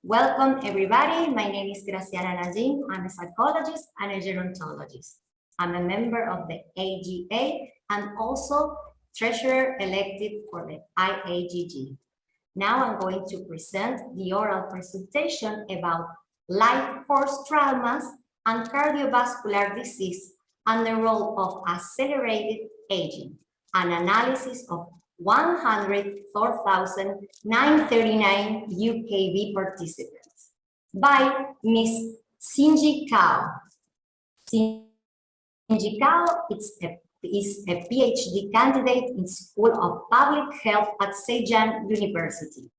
Welcome everybody. My name is Graciana. I'm a psychologist and a gerontologist. I'm a member of the AGA and also treasurer elected for the IAGG. Now I'm going to present the oral presentation about life course traumas and cardiovascular disease and the role of accelerated aging, an analysis of 104,939 UKB participants by Ms. Xingqi. Xingqi is a PhD candidate in School of Public Health at Zhejiang University.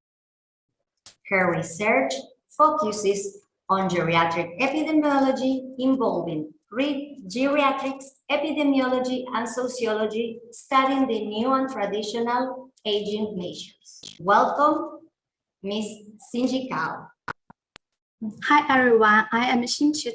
Her research focuses on geriatric epidemiology involving geriatrics, epidemiology, and sociology, studying the new and traditional aging measures. Welcome, Ms. Xingqi. Hi everyone, I am Xingqi, a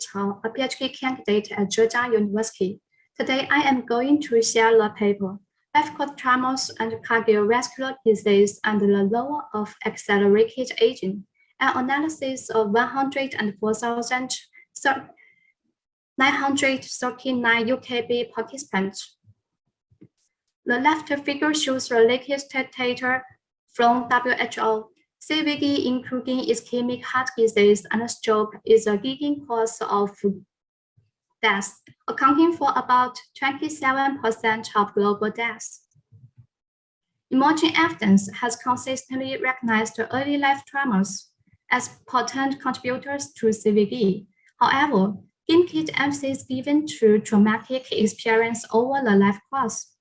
PhD candidate at Zhejiang University. Today I am going to share the paper, Life course traumas and cardiovascular disease and the law of accelerated aging, an analysis of 104,939 UKB participants. The left figure shows the latest data from WHO. CVD, including ischemic heart disease and stroke, is a leading cause of death, accounting for about 27% of global deaths. Emerging evidence has consistently recognized early life traumas as potent contributors to CVD. However, limited emphasis given to traumatic experience over the life course.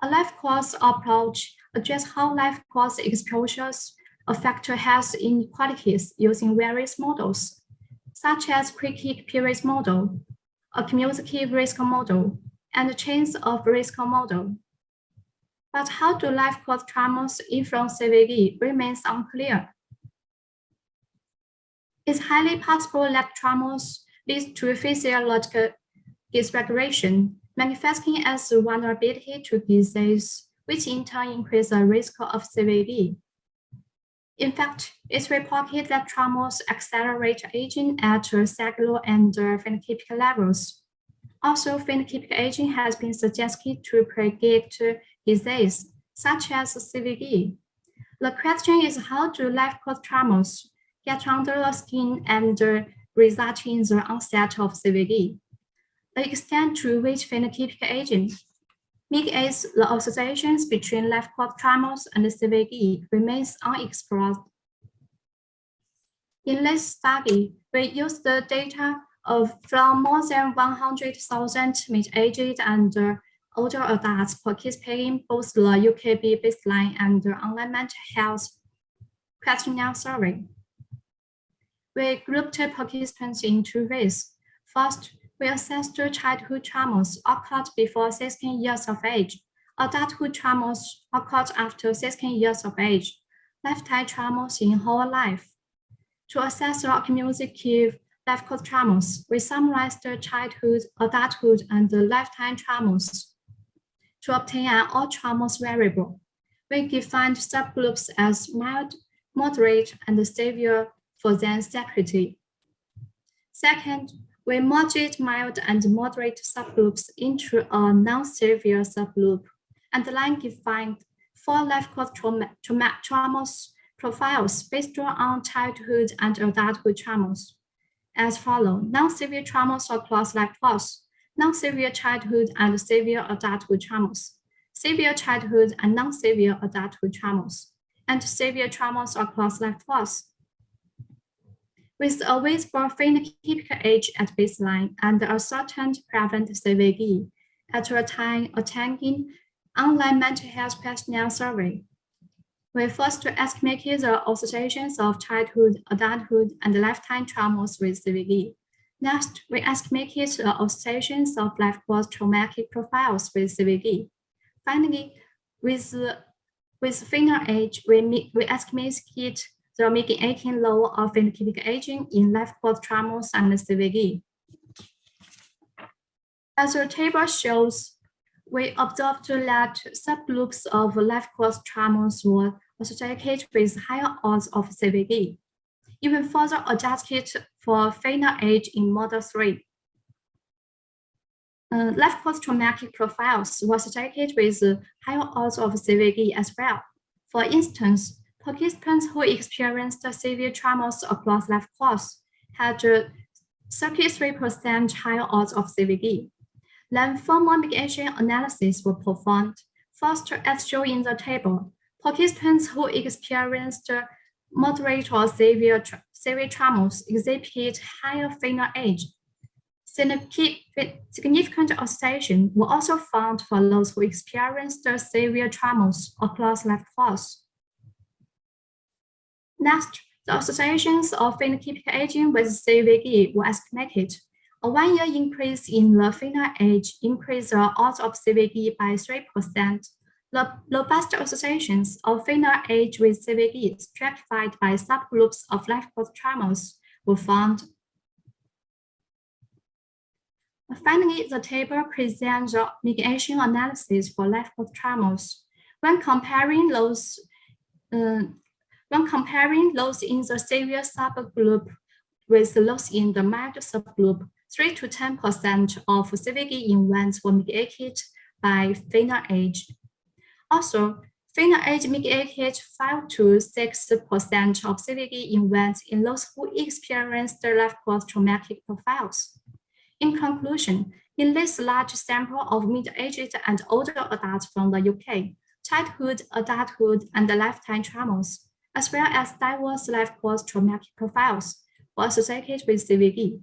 A life course approach addresses how life course exposures affect health inequalities using various models, such as critic periods model, a cumulative risk model, and chains of risk model. But how do life course traumas influence CVD remains unclear. It's highly possible that traumas lead to physiological dysregulation, manifesting as vulnerability to disease, which in turn increases the risk of CVD. In fact, it's reported that traumas accelerate aging at cellular and phenotypic levels. Also, phenotypic aging has been suggested to predict disease, such as CVD. The question is, how do life course traumas get under the skin and result in the onset of CVD? The extent to which phenotypic aging mitigates the associations between life course traumas and CVD remains unexplored. In this study, we used the data from more than 100,000 mid-aged and older adults participating in both the UKB baseline and the online mental health questionnaire survey. We grouped participants in two ways. First, we assessed childhood traumas occurred before 16 years of age, adulthood traumas occurred after 16 years of age, lifetime traumas in whole life. To assess the cumulative life course traumas, we summarized the childhood, adulthood, and the lifetime traumas. To obtain an all traumas variable, we defined subgroups as mild, moderate, and severe for them separately. Second, we merged mild and moderate subgroups into a non-severe subgroup and then defined 4 life course traumas profiles based on childhood and adulthood traumas as follows: non-severe traumas across life course, non-severe childhood and severe adulthood traumas, severe childhood and non-severe adulthood traumas, and severe traumas across life course. With a visible phenotypic age at baseline and a certain prevalent CVD at a time attending online mental health questionnaire survey. We first estimated the associations of childhood, adulthood, and lifetime traumas with CVD. Next, we estimated the associations of life course traumatic profiles with CVD. Finally, with final age, we estimated the mitigating role of phenotypic aging in life course traumas and CVD. As the table shows, we observed that subgroups of life course traumas were associated with higher odds of CVD. even further adjusted for final age in Model 3. Left post-traumatic profiles were studied with higher odds of CVD as well. For instance, participants who experienced severe tremors across left course had 33% higher odds of CVD. Then formal mitigation analysis were performed. First, as shown in the table, participants who experienced moderate or severe tremors exhibit higher final age. Significant association were also found for those who experienced severe tremors across left course. Next, the associations of phenotypic aging with CVD were estimated. A 1-year increase in the final age increased the odds of CVD by 3%. The robust associations of final age with CVD stratified by subgroups of left course tremors were found. Finally, the table presents the mitigation analysis for left course tremors. When comparing those in the severe subgroup with those in the mild subgroup, 3 to 10% of CVD events were mitigated by final age. Also, final age mitigated 5 to 6% of CVD events in those who experienced left course traumatic profiles. In conclusion, in this large sample of middle-aged and older adults from the UK, childhood, adulthood, and lifetime tremors, as well as diverse left course traumatic profiles, were associated with CVD.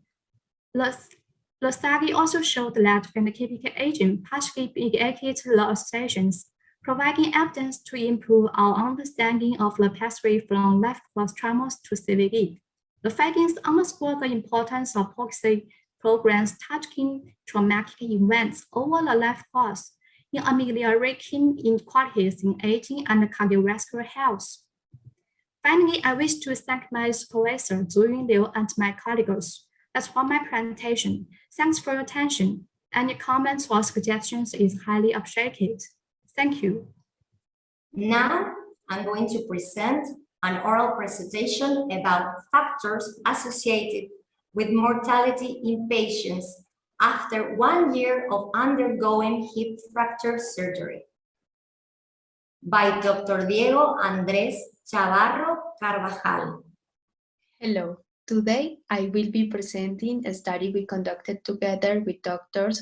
The study also showed that phenotypic aging partially mitigated the associations, providing evidence to improve our understanding of the pathway from left course tremors to CVD. The findings underscore the importance of policy programs targeting traumatic events over the left course in ameliorating inequalities in aging and cardiovascular health. Finally, I wish to thank my supervisor, Zhu Liu, and my colleagues. That's for my presentation. Thanks for your attention. Any comments or suggestions is highly appreciated. Thank you. Now, I'm going to present an oral presentation about factors associated with mortality in patients after 1 year of undergoing hip fracture surgery by Dr. Diego Andrés CHAVARRO-CARVAJAL. Hello, today I will be presenting a study we conducted together with doctors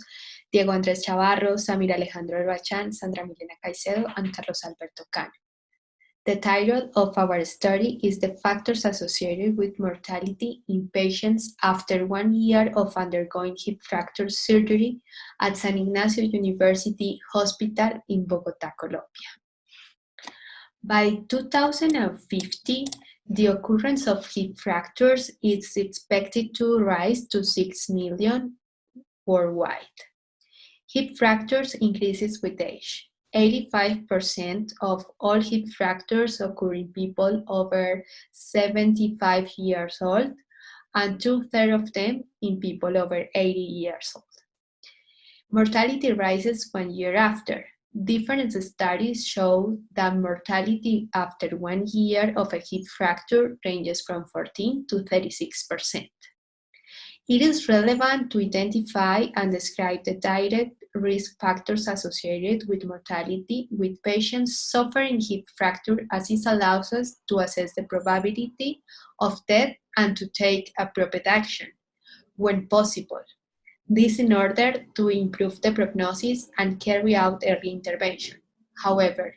Diego Andrés Chavarro, Samir Alejandro Herbachan, Sandra Milena Caicedo, and Carlos Alberto Cano. The title of our study is The Factors Associated with Mortality in Patients After 1 Year of Undergoing Hip Fracture Surgery at San Ignacio University Hospital in Bogotá, Colombia. By 2050, the occurrence of hip fractures is expected to rise to 6 million worldwide. Hip fractures increases with age. 85% of all hip fractures occur in people over 75 years old, and 2/3 of them in people over 80 years old. Mortality rises 1 year after. Different studies show that mortality after 1 year of a hip fracture ranges from 14 to 36%. It is relevant to identify and describe the direct risk factors associated with mortality with patients suffering hip fracture, as this allows us to assess the probability of death and to take appropriate action when possible. This in order to improve the prognosis and carry out early intervention. However,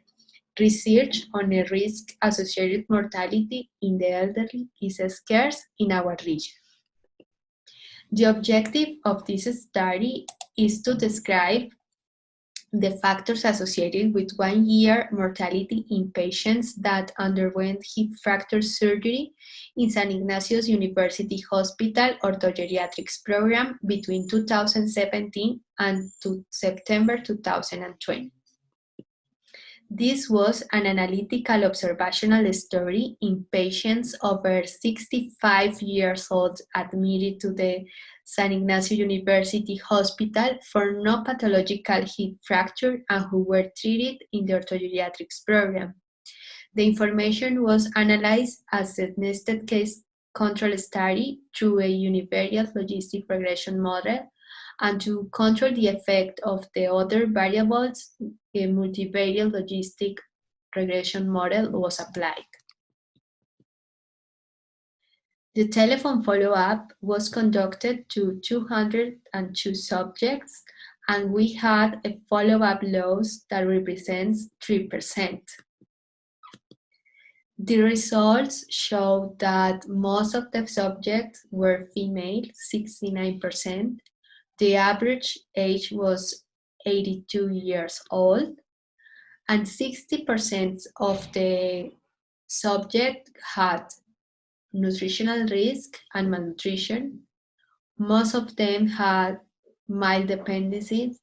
research on a risk associated mortality in the elderly is scarce in our region. The objective of this study is to describe the factors associated with 1 year mortality in patients that underwent hip fracture surgery in San Ignacio's University Hospital Orthogeriatrics program between 2017 and September 2020. This was an analytical observational study in patients over 65 years old admitted to the San Ignacio University Hospital for no pathological hip fracture and who were treated in the orthogeriatrics program. The information was analyzed as a nested case control study through a univariate logistic regression model, and to control the effect of the other variables, a multivariate logistic regression model was applied. The telephone follow-up was conducted to 202 subjects, and we had a follow-up loss that represents 3%. The results show that most of the subjects were female, 69%. The average age was 82 years old, and 60% of the subjects had nutritional risk and malnutrition. Most of them had mild dependencies,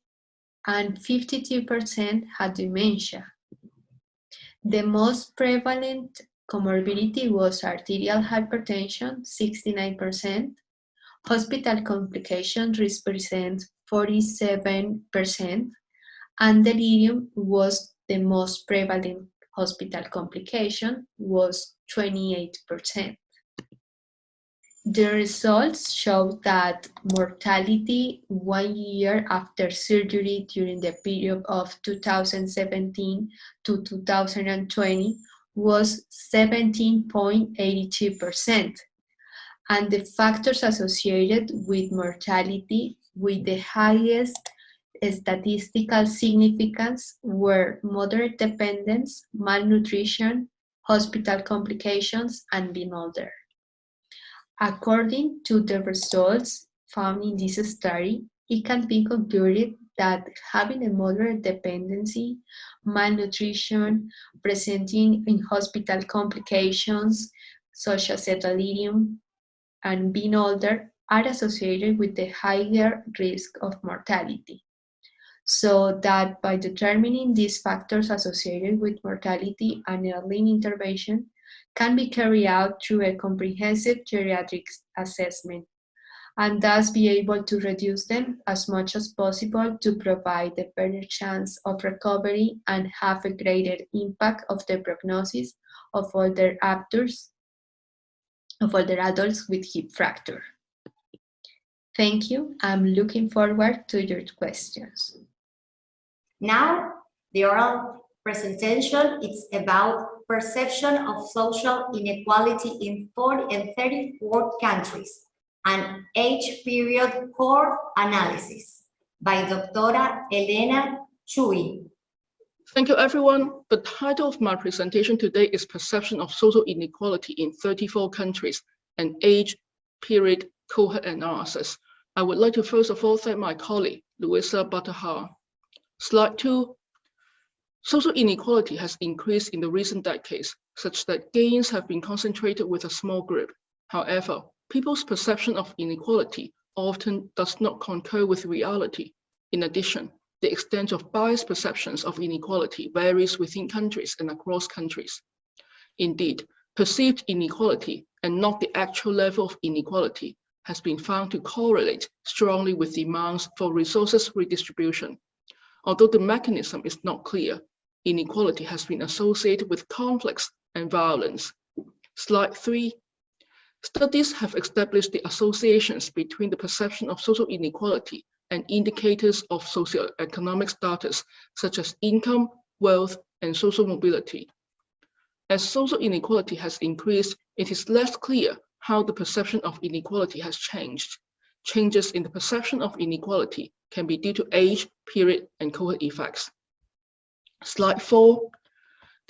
and 52% had dementia. The most prevalent comorbidity was arterial hypertension, 69%. Hospital complications represent 47%, and delirium was the most prevalent hospital complication, was 28%. The results show that mortality 1 year after surgery during the period of 2017 to 2020 was 17.82%, and the factors associated with mortality with the highest statistical significance were moderate dependence, malnutrition, hospital complications, and being older. According to the results found in this study, it can be concluded that having a moderate dependency, malnutrition, presenting in hospital complications such as delirium, and being older are associated with the higher risk of mortality. So that by determining these factors associated with mortality, an early intervention can be carried out through a comprehensive geriatric assessment, and thus be able to reduce them as much as possible to provide a better chance of recovery and have a greater impact of the prognosis of older adults with hip fracture. Thank you. I'm looking forward to your questions. Now, the oral presentation is about perception of social inequality in 34 countries, an age period core analysis by Dr. Helena CHUI. Thank you, everyone. The title of my presentation today is Perception of Social Inequality in 34 Countries, an Age Period Cohort Analysis. I would like to first of all thank my colleague, Luisa Bataha. Slide 2. Social inequality has increased in the recent decades, such that gains have been concentrated with a small group. However, people's perception of inequality often does not concur with reality. In addition, the extent of biased perceptions of inequality varies within countries and across countries. Indeed, perceived inequality and not the actual level of inequality has been found to correlate strongly with demands for resources redistribution. Although the mechanism is not clear, inequality has been associated with conflicts and violence. Slide 3. Studies have established the associations between the perception of social inequality and indicators of socioeconomic status, such as income, wealth, and social mobility. As social inequality has increased, it is less clear how the perception of inequality has changed. Changes in the perception of inequality can be due to age, period, and cohort effects. Slide 4.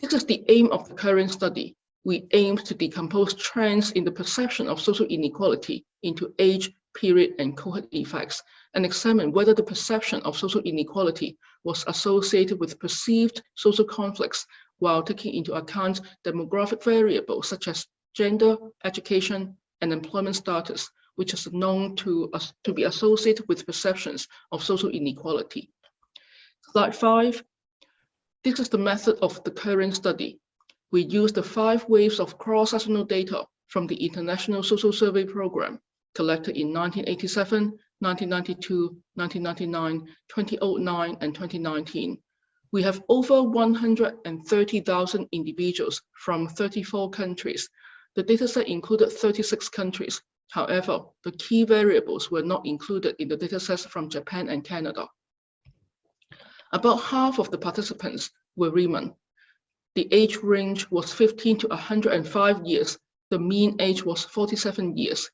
This is the aim of the current study. We aim to decompose trends in the perception of social inequality into age, period, and cohort effects, and examine whether the perception of social inequality was associated with perceived social conflicts while taking into account demographic variables such as gender, education, and employment status, which is known to be associated with perceptions of social inequality. Slide 5. This is the method of the current study. We use the 5 waves of cross-sectional data from the International Social Survey Program, collected in 1987, 1992, 1999, 2009, and 2019. We have over 130,000 individuals from 34 countries, The dataset included 36 countries. However, the key variables were not included in the datasets from Japan and Canada. About half of the participants were women. The age range was 15 to 105 years. The mean age was 47 years.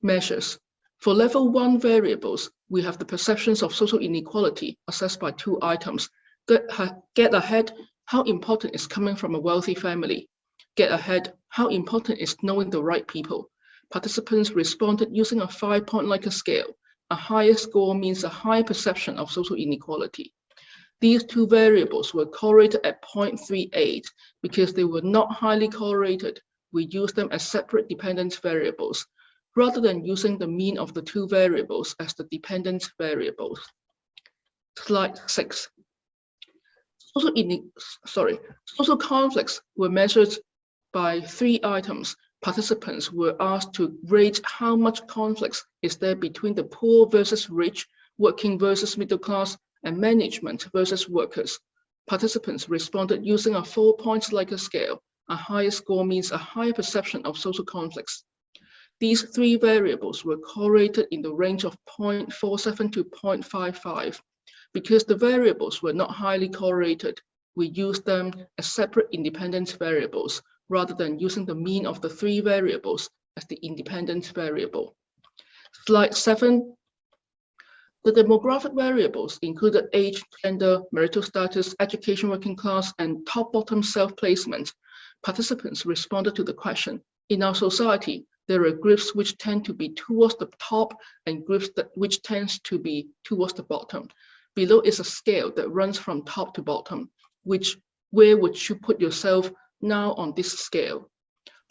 Measures. For level 1 variables, we have the perceptions of social inequality assessed by 2 items. Get ahead, how important is coming from a wealthy family. Get ahead, how important is knowing the right people. Participants responded using a 5-point Likert scale. A higher score means a high perception of social inequality. These 2 variables were correlated at 0.38 because they were not highly correlated. We used them as separate dependence variables, rather than using the mean of the 2 variables as the dependence variables. Slide 6. Social conflicts were measured by 3 items. Participants were asked to rate how much conflicts is there between the poor versus rich, working versus middle class, and management versus workers. Participants responded using a 4-point Likert scale. A higher score means a higher perception of social conflicts. These 3 variables were correlated in the range of 0.47 to 0.55. Because the variables were not highly correlated, we used them as separate independent variables, rather than using the mean of the 3 variables as the independent variable. Slide 7. The demographic variables included age, gender, marital status, education, working class, and top-bottom self-placement. Participants responded to the question, in our society, there are groups which tend to be towards the top and groups which tends to be towards the bottom. Below is a scale that runs from top to bottom. Where would you put yourself now on this scale?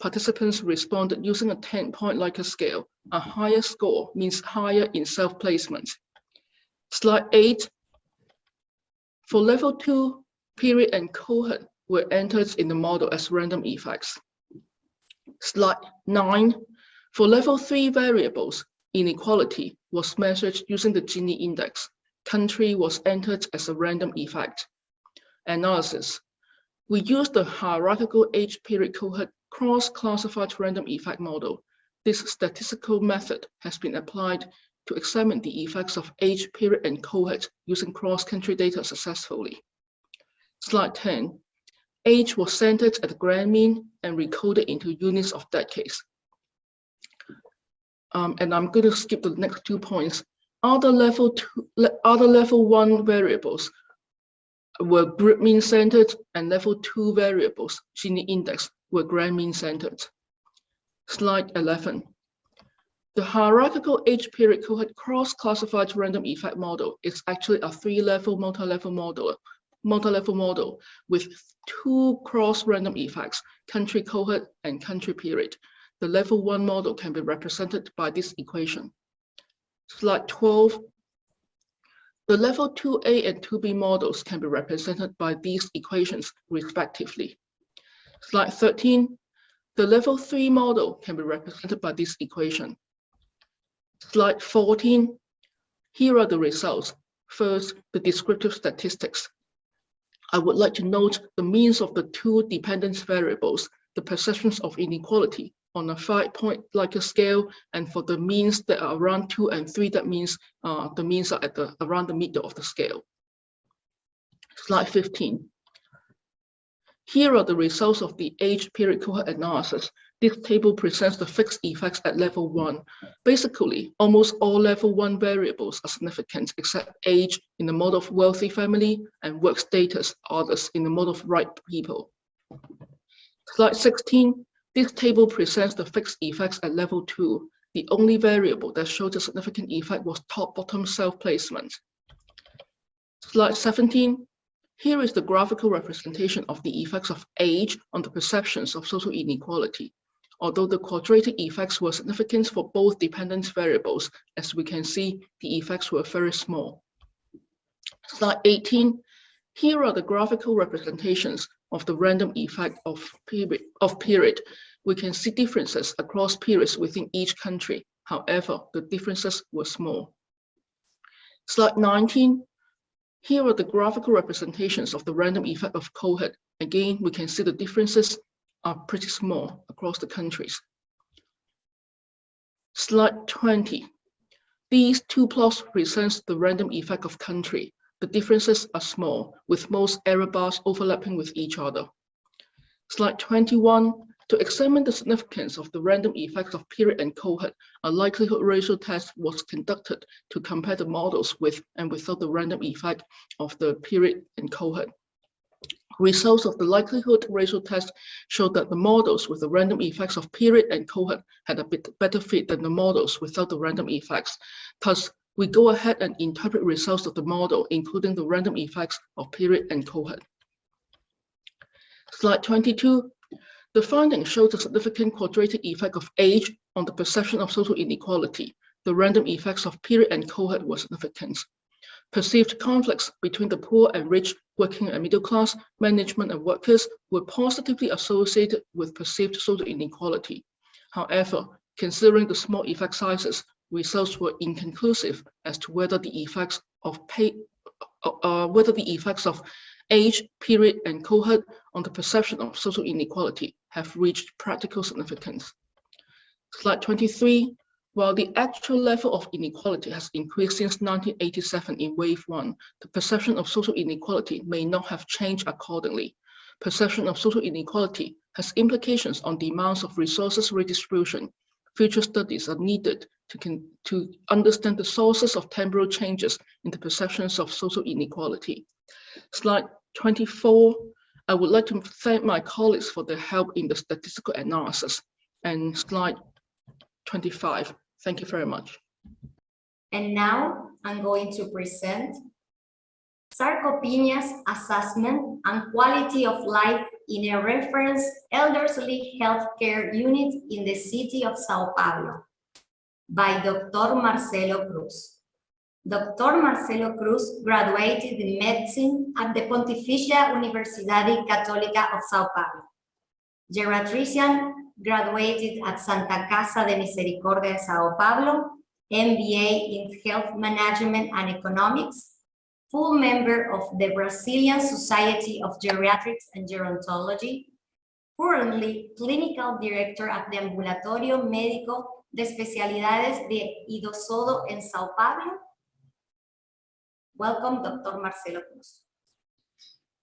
Participants responded using a 10-point Likert scale. A higher score means higher in self-placement. Slide 8. For level 2, period and cohort were entered in the model as random effects. Slide 9. For level 3 variables, inequality was measured using the Gini index. Country was entered as a random effect. Analysis. We used the hierarchical age period cohort cross-classified random effect model. This statistical method has been applied to examine the effects of age period and cohort using cross-country data successfully. Slide 10. Age was centered at the grand mean and recoded into units of decades. And I'm going to skip the next 2 points. Other level 1 variables were group mean centered, and level 2 variables, Gini index, were grand mean centered. Slide 11. The hierarchical age period cohort cross-classified random effect model is actually a 3-level multi-level model with 2 cross-random effects, country cohort and country period. The level 1 model can be represented by this equation. Slide 12. The level 2A and 2B models can be represented by these equations respectively. Slide 13. The level 3 model can be represented by this equation. Slide 14. Here are the results. First, the descriptive statistics. I would like to note the means of the 2 dependence variables, the perceptions of inequality, on a 5-point Likert scale, and for the means that are around 2 and 3, that means the means are at around the middle of the scale. Slide 15. Here are the results of the age period cohort analysis. This table presents the fixed effects at level 1. Basically, almost all level 1 variables are significant except age in the model of wealthy family and work status, others in the model of right people. Slide 16. This table presents the fixed effects at level 2. The only variable that showed a significant effect was top-bottom self-placement. Slide 17. Here is the graphical representation of the effects of age on the perceptions of social inequality. Although the quadratic effects were significant for both dependent variables, as we can see, the effects were very small. Slide 18. Here are the graphical representations of the random effect of period. We can see differences across periods within each country. However, the differences were small. Slide 19. Here are the graphical representations of the random effect of cohort. Again, we can see the differences are pretty small across the countries. Slide 20. These two plots present the random effect of country. The differences are small, with most error bars overlapping with each other. Slide 21. To examine the significance of the random effects of period and cohort, a likelihood ratio test was conducted to compare the models with and without the random effect of the period and cohort. Results of the likelihood ratio test showed that the models with the random effects of period and cohort had a bit better fit than the models without the random effects. Thus, we go ahead and interpret results of the model, including the random effects of period and cohort. Slide 22. The findings show the significant quadratic effect of age on the perception of social inequality. The random effects of period and cohort were significant. Perceived conflicts between the poor and rich, working and middle class, management and workers were positively associated with perceived social inequality. However, considering the small effect sizes, results were inconclusive as to whether the effects of age, period, and cohort on the perception of social inequality have reached practical significance. Slide 23. While the actual level of inequality has increased since 1987 in wave 1, the perception of social inequality may not have changed accordingly. Perception of social inequality has implications on demands of resources redistribution. Future studies are needed to understand the sources of temporal changes in the perceptions of social inequality. Slide 24. I would like to thank my colleagues for their help in the statistical analysis. And slide 25. Thank you very much. And now I'm going to present sarcopenia's assessment and quality of life in a reference elderly healthcare unit in the city of Sao Paulo by Dr. Marcelo CRUZ. Dr. Marcelo CRUZ graduated in medicine at the Pontificia Universidade Católica of Sao Paulo. Geriatrician graduated at Santa Casa de Misericordia de Sao Paulo, MBA in Health Management and Economics, full member of the Brazilian Society of Geriatrics and Gerontology, currently clinical director at the Ambulatorio Médico de Especialidades de Idosodo en Sao Paulo. Welcome, Dr. Marcelo CRUZ.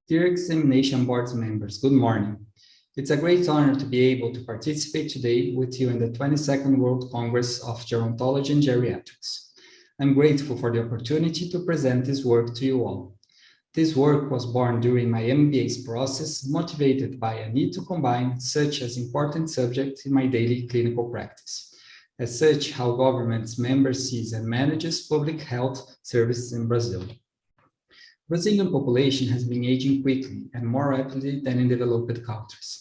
Dear examination board members, good morning. It's a great honor to be able to participate today with you in the 22nd World Congress of Gerontology and Geriatrics. I'm grateful for the opportunity to present this work to you all. This work was born during my MBA's process, motivated by a need to combine such as important subjects in my daily clinical practice. As such, how governments, members sees and manages public health services in Brazil. Brazilian population has been aging quickly and more rapidly than in developed countries.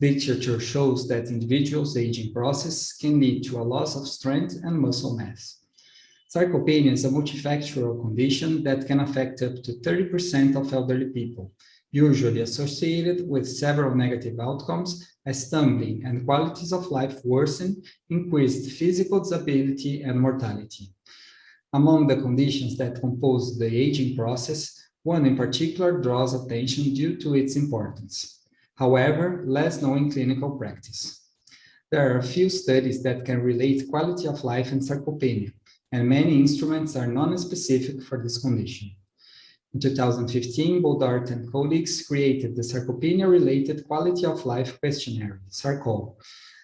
Literature shows that individuals' aging process can lead to a loss of strength and muscle mass. Sarcopenia is a multifactorial condition that can affect up to 30% of elderly people, usually associated with several negative outcomes as stumbling and qualities of life worsen, increased physical disability and mortality. Among the conditions that compose the aging process, one in particular draws attention due to its importance. However, less known in clinical practice. There are a few studies that can relate quality of life and sarcopenia, and many instruments are non-specific for this condition. In 2015, Boldart and colleagues created the Sarcopenia-Related Quality of Life Questionnaire, SARQUAL,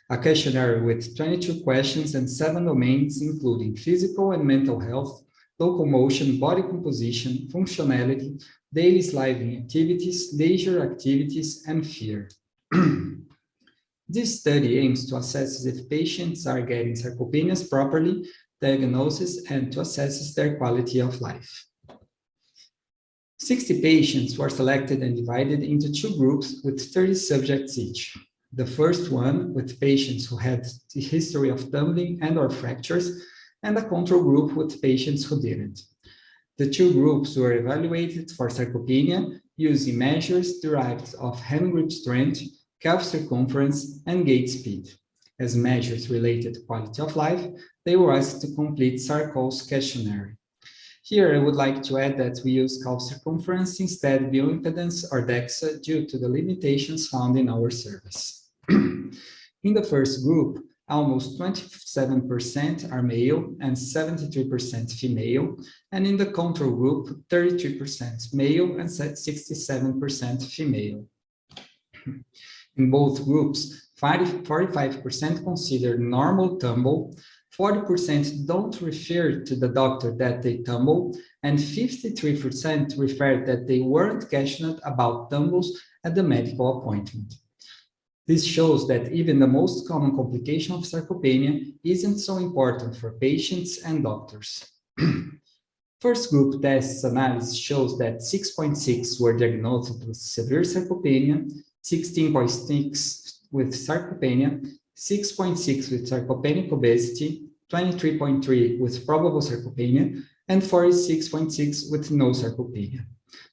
a questionnaire with 22 questions and 7 domains, including physical and mental health, locomotion, body composition, functionality, daily living activities, leisure activities, and fear. This study aims to assess if patients are getting sarcopenias properly, diagnosis, and to assess their quality of life. 60 patients were selected and divided into 2 groups with 30 subjects each. The first one with patients who had the history of tumbling and/or fractures, and a control group with patients who didn't. The 2 groups were evaluated for sarcopenia using measures derived of hand grip strength, calf circumference, and gait speed. As measures related to quality of life, they were asked to complete SARQUAL's questionnaire. Here, I would like to add that we use calf circumference instead of bioimpedance or DEXA due to the limitations found in our service. In the first group, almost 27% are male and 73% female, and in the control group, 32% male and 67% female. In both groups, 45% consider normal tumble, 40% don't refer to the doctor that they tumble, and 53% refer that they weren't questioned about tumbles at the medical appointment. This shows that even the most common complication of sarcopenia isn't so important for patients and doctors. First group tests analysis shows that 6.6 were diagnosed with severe sarcopenia, 16.6 with sarcopenia, 6.6 with sarcopenic obesity, 23.3 with probable sarcopenia, and 46.6 with no sarcopenia.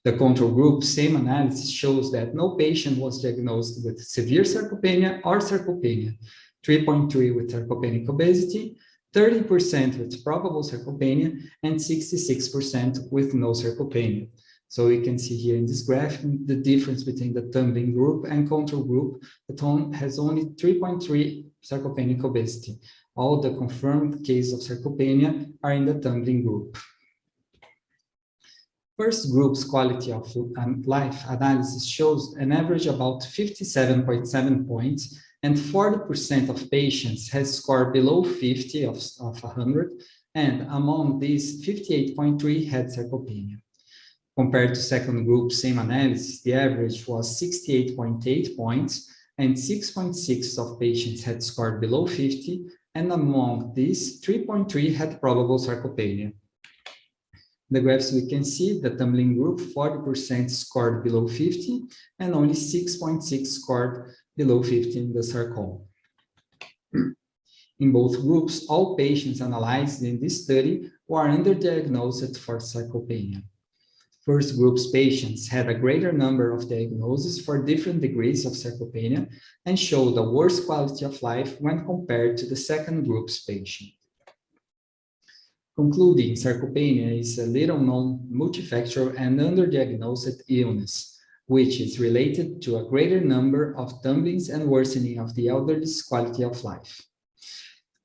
The control group, same analysis, shows that no patient was diagnosed with severe sarcopenia or sarcopenia, 3.3 with sarcopenic obesity, 30% with probable sarcopenia, and 66% with no sarcopenia. So we can see here in this graph the difference between the tumbling group and control group that has only 3.3 sarcopenic obesity. All the confirmed cases of sarcopenia are in the tumbling group. First group's quality of life analysis shows an average about 57.7 points, and 40% of patients has scored below 50 of 100, and among these, 58.3 had sarcopenia. Compared to second group, same analysis, the average was 68.8 points, and 6.6 of patients had scored below 50, and among these, 3.3 had probable sarcopenia. The graphs we can see, the tumbling group, 40% scored below 50, and only 6.6 scored below 50 in the sarcoma. In both groups, all patients analyzed in this study were underdiagnosed for sarcopenia. First group's patients had a greater number of diagnoses for different degrees of sarcopenia and showed a worse quality of life when compared to the second group's patient. Concluding, sarcopenia is a little-known, multifactorial, and underdiagnosed illness, which is related to a greater number of tumblings and worsening of the elderly's quality of life.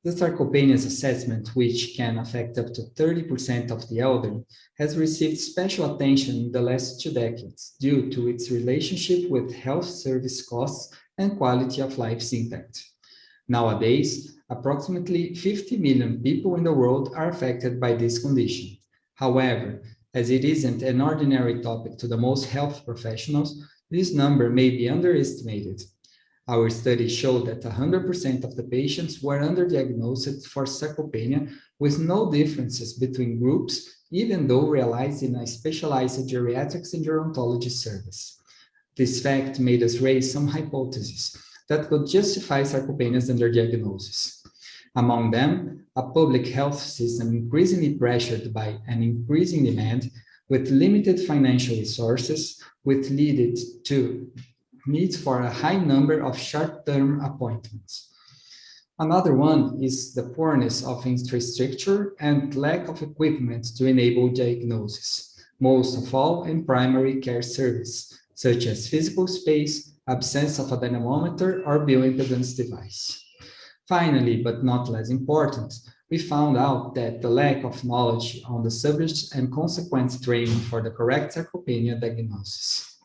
The sarcopenia's assessment, which can affect up to 30% of the elderly, has received special attention in the last 2 decades due to its relationship with health service costs and quality of life's impact. Nowadays, approximately 50 million people in the world are affected by this condition. However, as it isn't an ordinary topic to the most health professionals, this number may be underestimated. Our study showed that 100% of the patients were underdiagnosed for sarcopenia with no differences between groups, even though realized in a specialized geriatrics and gerontology service. This fact made us raise some hypotheses that could justify sarcopenia's underdiagnosis. Among them, a public health system increasingly pressured by an increasing demand with limited financial resources, which led to needs for a high number of short-term appointments. Another one is the poorness of infrastructure and lack of equipment to enable diagnosis, most of all in primary care service, such as physical space, absence of a dynamometer or bioimpedance device. Finally, but not less important, we found out that the lack of knowledge on the subject and consequent training for the correct sarcopenia diagnosis.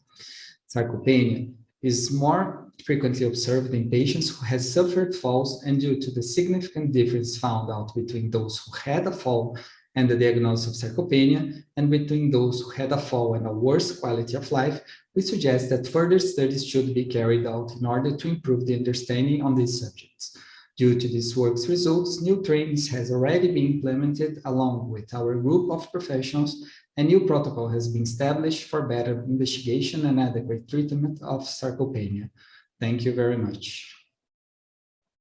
Sarcopenia is more frequently observed in patients who have suffered falls, and due to the significant difference found out between those who had a fall and the diagnosis of sarcopenia, and between those who had a fall and a worse quality of life, we suggest that further studies should be carried out in order to improve the understanding on these subjects. Due to this work's results, new trainings has already been implemented along with our group of professionals. A new protocol has been established for better investigation and adequate treatment of sarcopenia. Thank you very much.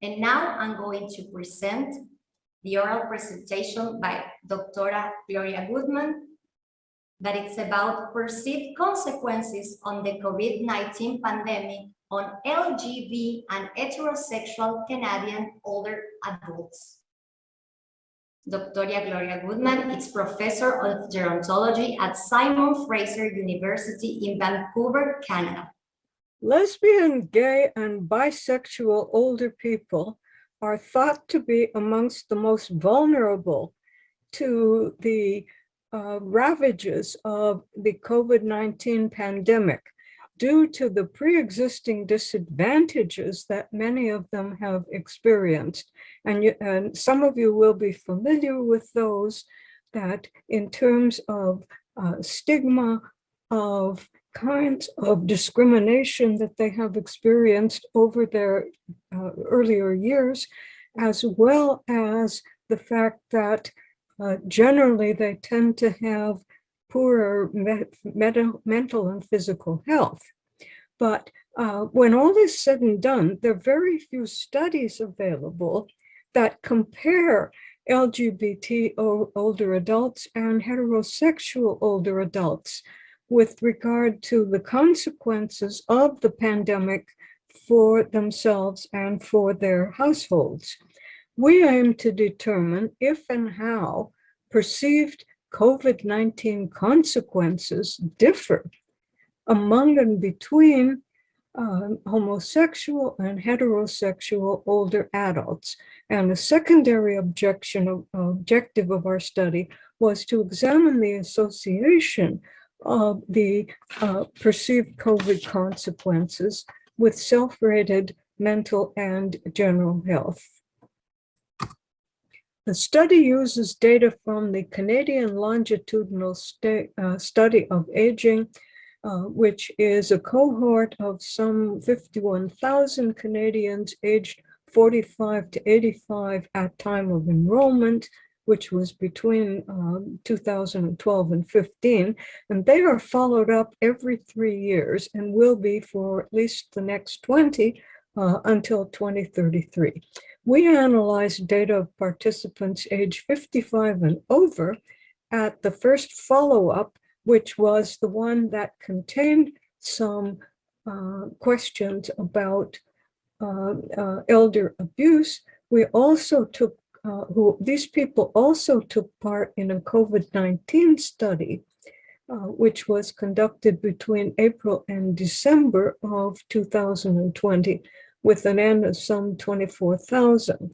And now I'm going to present the oral presentation by Dr. Gloria GUTMAN, that it's about perceived consequences on the COVID-19 pandemic on LGB and heterosexual Canadian older adults. Dr. Gloria GUTMAN is Professor of Gerontology at Simon Fraser University in Vancouver, Canada. Lesbian, gay, and bisexual older people are thought to be amongst the most vulnerable to the ravages of the COVID-19 pandemic due to the pre-existing disadvantages that many of them have experienced. And some of you will be familiar with those, that in terms of stigma, of kinds of discrimination that they have experienced over their earlier years, as well as the fact that generally they tend to have poorer mental and physical health. But when all is said and done, there are very few studies available that compare LGBT older adults and heterosexual older adults with regard to the consequences of the pandemic for themselves and for their households. We aim to determine if and how perceived COVID-19 consequences differ among and between homosexual and heterosexual older adults. And the secondary objective of our study was to examine the association of the perceived COVID consequences with self-rated mental and general health. The study uses data from the Canadian Longitudinal Study of Aging, which is a cohort of some 51,000 Canadians aged 45 to 85 at time of enrollment, which was between 2012 and 15. And they are followed up every 3 years and will be for at least the next 20 until 2033. We analyzed data of participants aged 55 and over at the first follow-up, which was the one that contained some questions about elder abuse. We also took, these people also took part in a COVID-19 study, which was conducted between April and December of 2020, with an N of some 24,000.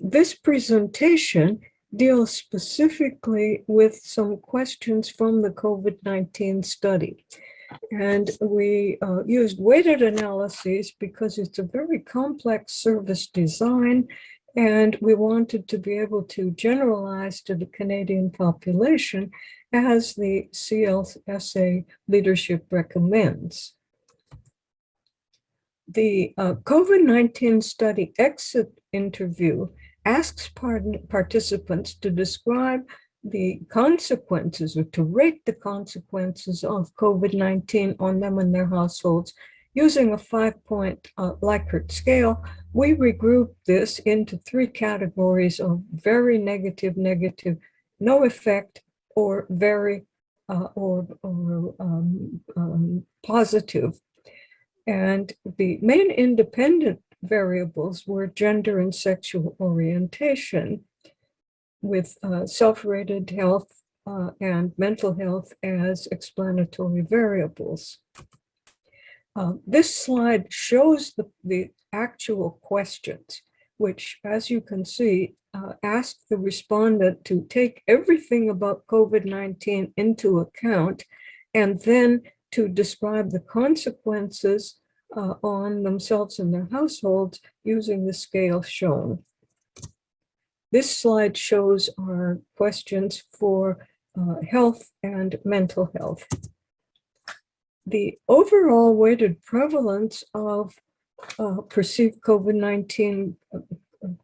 This presentation deals specifically with some questions from the COVID-19 study. And we used weighted analyses because it's a very complex service design, and we wanted to be able to generalize to the Canadian population as the CLSA leadership recommends. The COVID-19 study exit interview asks participants to describe the consequences or to rate the consequences of COVID-19 on them and their households using a 5-point Likert scale. We regrouped this into 3 categories of very negative, negative, no effect, or very positive. And the main independent variables were gender and sexual orientation, with self-rated health and mental health as explanatory variables. This slide shows the actual questions, which, as you can see, ask the respondent to take everything about COVID-19 into account and then to describe the consequences on themselves and their households using the scale shown. This slide shows our questions for health and mental health. The overall weighted prevalence of perceived COVID-19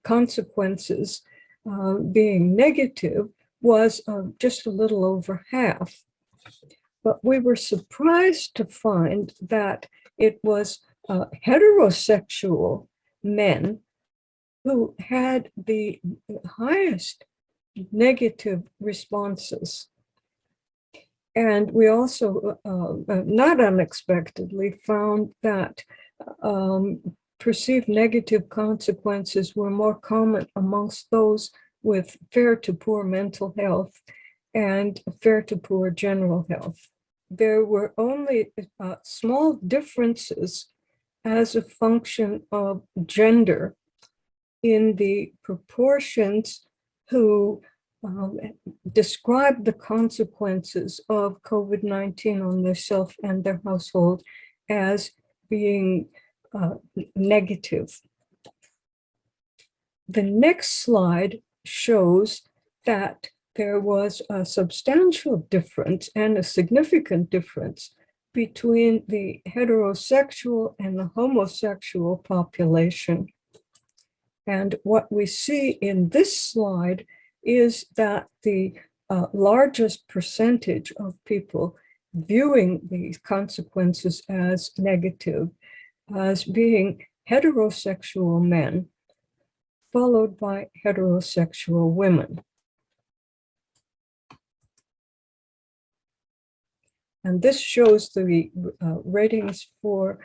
consequences being negative was just a little over half. But we were surprised to find that it was heterosexual men who had the highest negative responses. And we also, not unexpectedly, found that perceived negative consequences were more common amongst those with fair to poor mental health and fair to poor general health. there were only small differences as a function of gender in the proportions who described the consequences of COVID-19 on themselves and their household as being negative. The next slide shows that there was a substantial difference and a significant difference between the heterosexual and the homosexual population. And what we see in this slide is that the largest percentage of people viewing these consequences as negative as being heterosexual men, followed by heterosexual women. And this shows the ratings for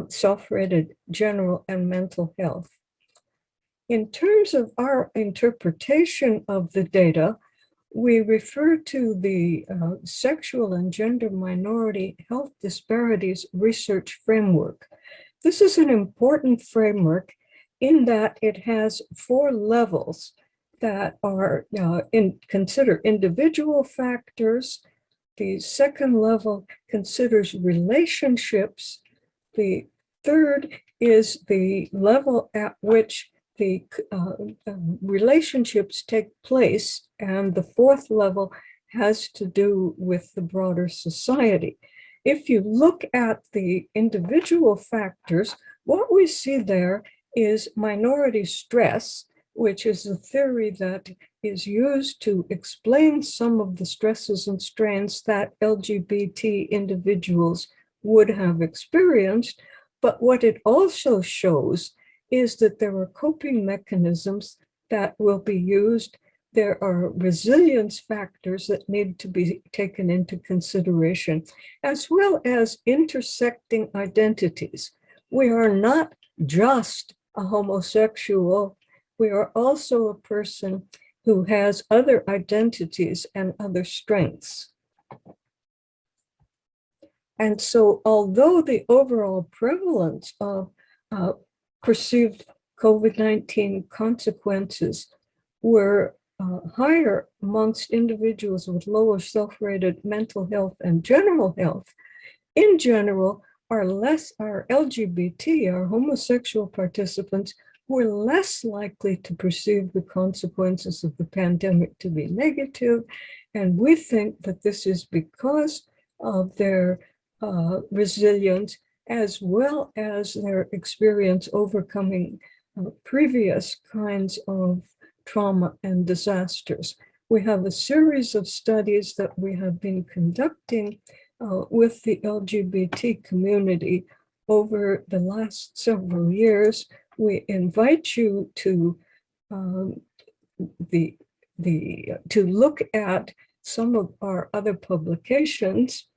self-rated general and mental health. In terms of our interpretation of the data, we refer to the Sexual and Gender Minority Health Disparities Research Framework. This is an important framework in that it has 4 levels that are consider individual factors. The second level considers relationships. The third is the level at which the relationships take place, and the fourth level has to do with the broader society. If you look at the individual factors, what we see there is minority stress, which is a theory that is used to explain some of the stresses and strains that LGBT individuals would have experienced. But what it also shows is that there are coping mechanisms that will be used. There are resilience factors that need to be taken into consideration, as well as intersecting identities. We are not just a homosexual. We are also a person who has other identities and other strengths. And so, although the overall prevalence of perceived COVID-19 consequences were higher amongst individuals with lower self-rated mental health and general health, in general, our LGBT, our homosexual participants, were less likely to perceive the consequences of the pandemic to be negative. And we think that this is because of their resilience, as well as their experience overcoming previous kinds of trauma and disasters. We have a series of studies that we have been conducting with the LGBT community over the last several years. We invite you to look at some of our other publications,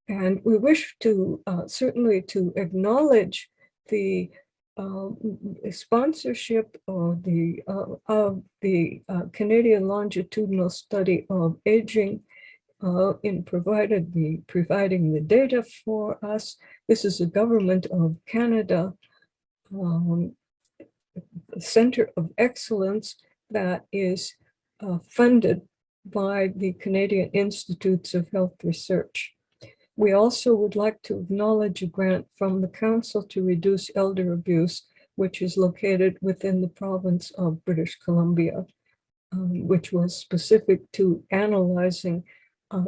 and we wish to certainly to acknowledge the sponsorship of the Canadian Longitudinal Study of Aging in providing the data for us. This is a Government of Canada Center of Excellence that is funded by the Canadian Institutes of Health Research. We also would like to acknowledge a grant from the Council to Reduce Elder Abuse, which is located within the province of British Columbia, which was specific to analyzing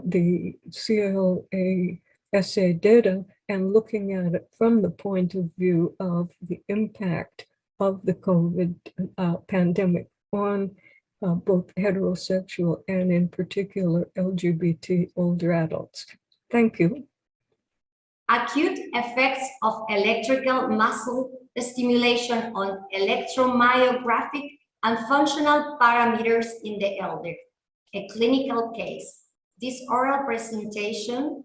the CLA-SA data and looking at it from the point of view of the impact of the COVID pandemic on both heterosexual and in particular LGBT older adults. Thank you. Acute effects of electrical muscle stimulation on electromyographic and functional parameters in the elder, a clinical case. This oral presentation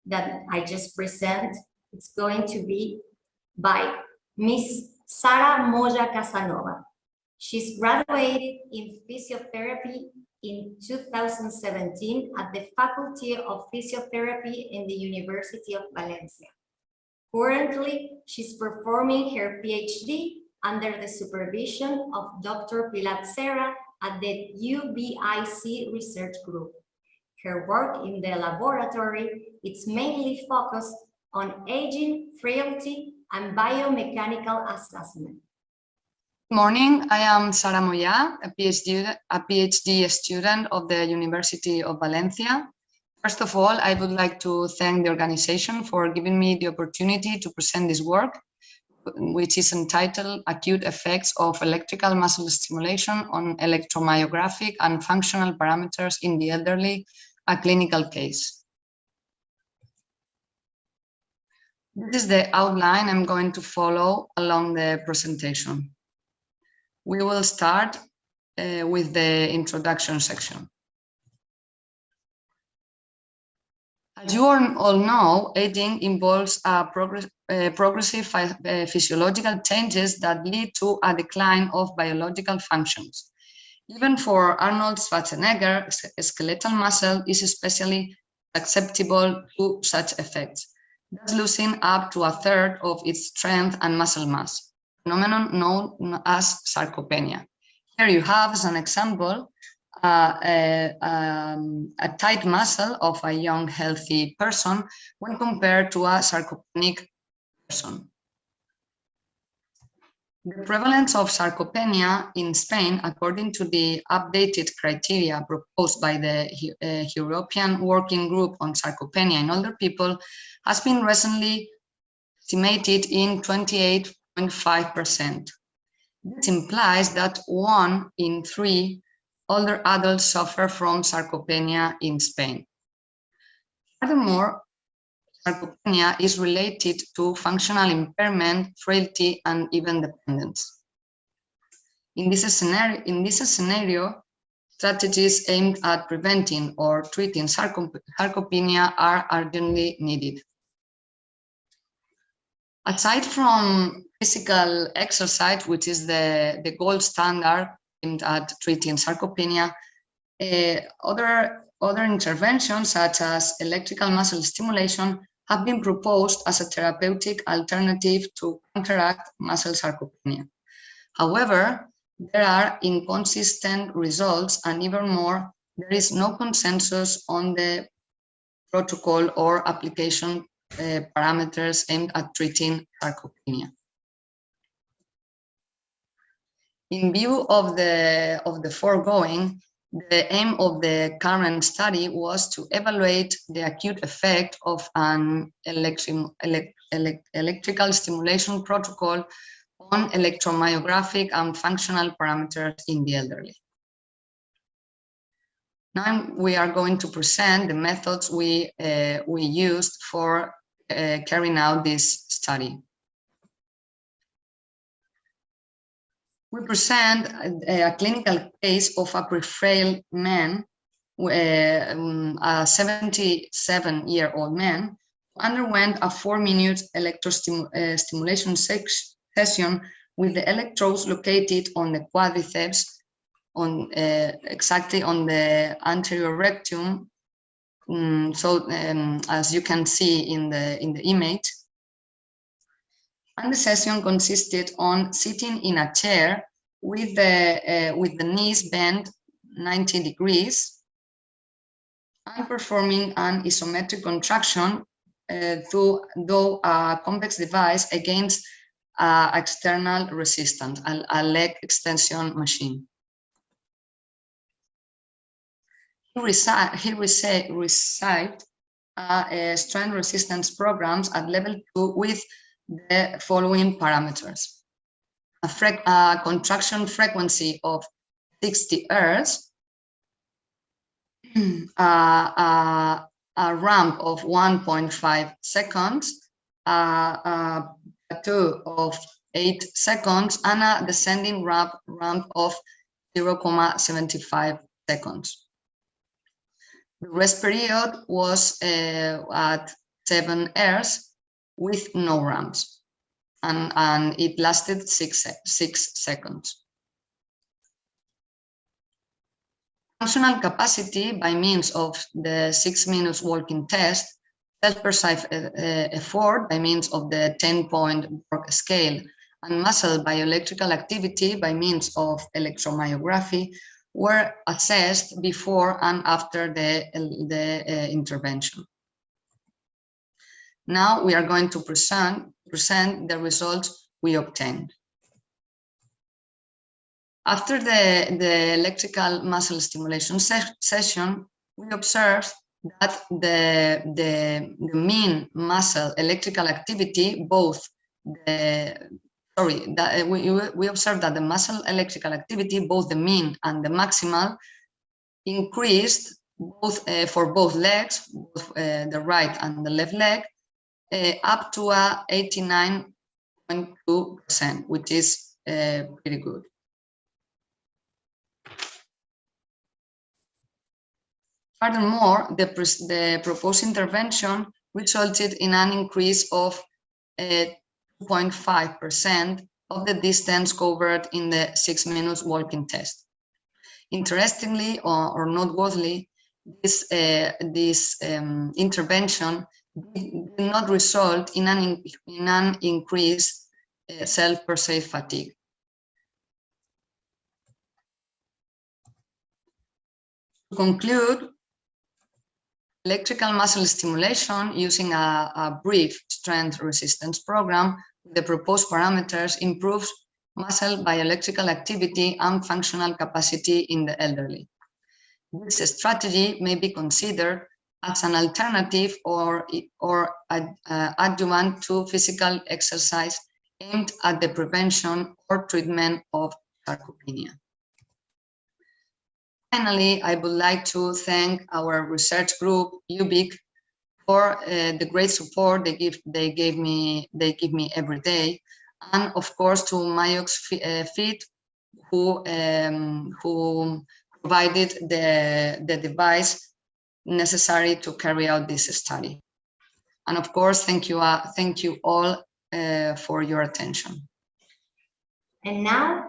that I just present is going to be by Miss Sara Molla-Casanova. She's graduated in physiotherapy in 2017 at the Faculty of Physiotherapy in the University of Valencia. Currently, she's performing her PhD under the supervision of Dr. Pilar Sara at the UBIC Research Group. Her work in the laboratory is mainly focused on aging, frailty, and biomechanical assessment. Good morning, I am Sara, a PhD student of the University of Valencia. First of all, I would like to thank the organization for giving me the opportunity to present this work, which is entitled Acute Effects of Electrical Muscle Stimulation on Electromyographic and Functional Parameters in the Elderly, a Clinical Case. This is the outline I'm going to follow along the presentation. We will start with the introduction section. As you all know, aging involves progressive physiological changes that lead to a decline of biological functions. Even for Arnold Schwarzenegger, skeletal muscle is especially susceptible to such effects, thus losing up to a third of its strength and muscle mass, a phenomenon known as sarcopenia. Here you have, as an example, a tight muscle of a young, healthy person when compared to a sarcopenic person. The prevalence of sarcopenia in Spain, according to the updated criteria proposed by the European Working Group on Sarcopenia in Older People, has been recently estimated in 28.5%. This implies that 1 in 3 older adults suffer from sarcopenia in Spain. Furthermore, sarcopenia is related to functional impairment, frailty, and even dependence. In this scenario, strategies aimed at preventing or treating sarcopenia are urgently needed. Aside from physical exercise, which is the gold standard aimed at treating sarcopenia, other interventions such as electrical muscle stimulation have been proposed as a therapeutic alternative to counteract muscle sarcopenia. However, there are inconsistent results, and even more, there is no consensus on the protocol or application parameters aimed at treating sarcopenia. In view of the foregoing, the aim of the current study was to evaluate the acute effect of an electrical stimulation protocol on electromyographic and functional parameters in the elderly. Now we are going to present the methods we used for carrying out this study. We present a clinical case of a frail man, a 77-year-old man, who underwent a 4-minute electrostimulation session with the electrodes located on the quadriceps, exactly on the anterior rectum. As you can see in the image. And the session consisted on sitting in a chair with the knees bent 90 degrees and performing an isometric contraction through a convex device against external resistance, a leg extension machine. He received strength resistance programs at level 2 with the following parameters: a contraction frequency of 60 Hz, a ramp of 1.5 seconds, a plateau of 8 seconds, and a descending ramp of 0.75 seconds. The rest period was at 7 Hz with no ramps, and it lasted 6 seconds. Functional capacity by means of the 6-minute walking test, self-perceived effort by means of the 10-point Borg scale, and muscle bioelectrical activity by means of electromyography were assessed before and after the intervention. Now we are going to present the results we obtained. After the electrical muscle stimulation session, we observed that the mean muscle electrical activity, we observed that the muscle electrical activity, both the mean and the maximal, increased for both legs, both the right and the left leg, up to 89.2%, which is pretty good. Furthermore, the proposed intervention resulted in an increase of 2.5% of the distance covered in the 6-minute walking test. Interestingly or noteworthy, this intervention did not result in an increased self-perceived fatigue. To conclude, electrical muscle stimulation using a brief strength resistance program with the proposed parameters improves muscle bioelectrical activity and functional capacity in the elderly. This strategy may be considered as an alternative or adjuvant to physical exercise aimed at the prevention or treatment of sarcopenia. Finally, I would like to thank our research group, UBIC, for the great support they give me every day, and of course to MyoxFit, who provided the device necessary to carry out this study. And of course, thank you all for your attention. And now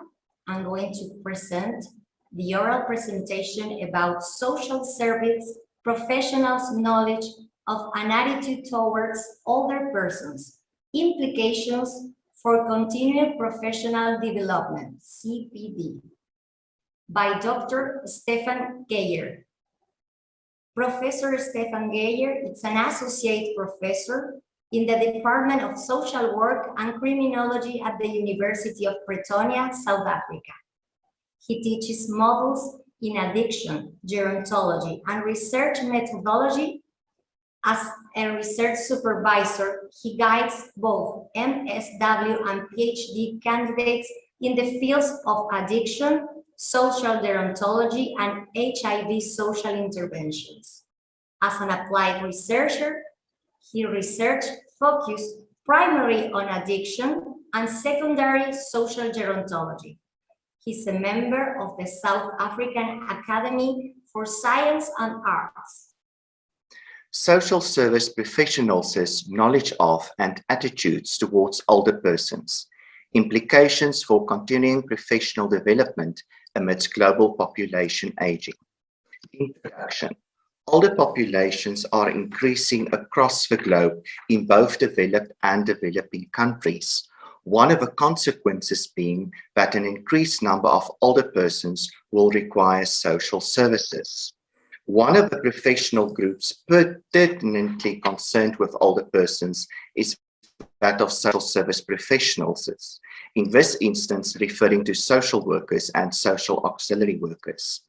I'm going to present the oral presentation about social service professionals' knowledge of an attitude towards older persons, implications for continued professional development, CPD, by Dr. Stephan GEYER. Professor Stephan GEYER is an associate professor in the Department of Social Work and Criminology at the University of Pretoria, South Africa. He teaches models in addiction, gerontology, and research methodology. As a research supervisor, he guides both MSW and PhD candidates in the fields of addiction, social gerontology, and HIV social interventions. As an applied researcher, he research focused primarily on addiction and secondary social gerontology. He's a member of the South African Academy for Science and Arts. Social service professionals' knowledge of and attitudes towards older persons, implications for continuing professional development amidst global population aging. Introduction. Older populations are increasing across the globe in both developed and developing countries. One of the consequences being that an increased number of older persons will require social services. One of the professional groups pertinently concerned with older persons is that of social service professionals, in this instance referring to social workers and social auxiliary workers.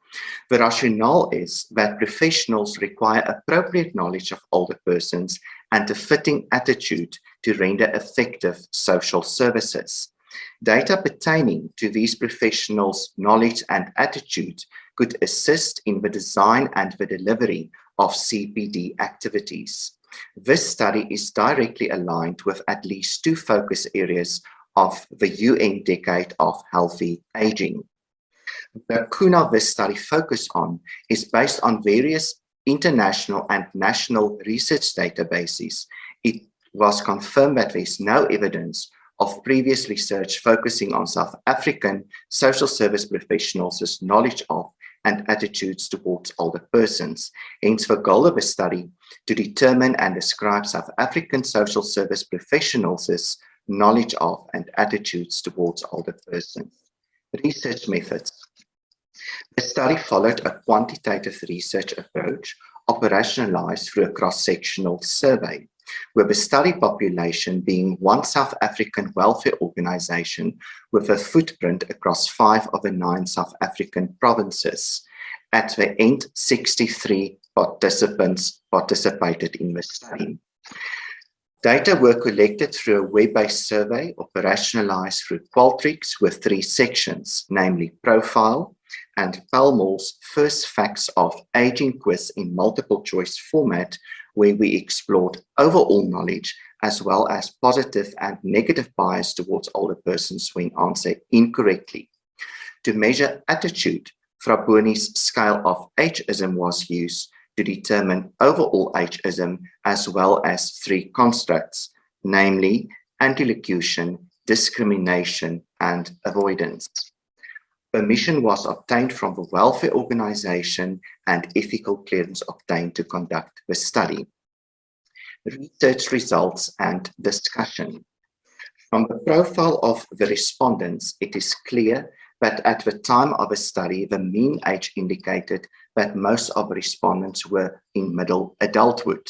The rationale is that professionals require appropriate knowledge of older persons and a fitting attitude to render effective social services. Data pertaining to these professionals' knowledge and attitude could assist in the design and the delivery of CPD activities. This study is directly aligned with at least two focus areas of the UN Decade of Healthy Aging. The lacuna this study focused on is based on various international and national research databases. It was confirmed that there is no evidence of previous research focusing on South African social service professionals' knowledge of and attitudes towards older persons. Hence, the goal of a study to determine and describe South African social service professionals' knowledge of and attitudes towards older persons. Research methods. The study followed a quantitative research approach operationalized through a cross-sectional survey, with the study population being one South African welfare organization with a footprint across 5 of the 9 South African provinces. At the end, 63 participants participated in the study. Data were collected through a web-based survey operationalized through Qualtrics with 3 sections, namely Profile and Palmol's First Facts of Aging quiz in multiple choice format, where we explored overall knowledge as well as positive and negative bias towards older persons when answered incorrectly. To measure attitude, Fraboni's scale of ageism was used to determine overall ageism as well as 3 constructs, namely antilocution, discrimination, and avoidance. Permission was obtained from the welfare organization and ethical clearance obtained to conduct the study. Research results and discussion. From the profile of the respondents, it is clear that at the time of the study, the mean age indicated that most of the respondents were in middle adulthood.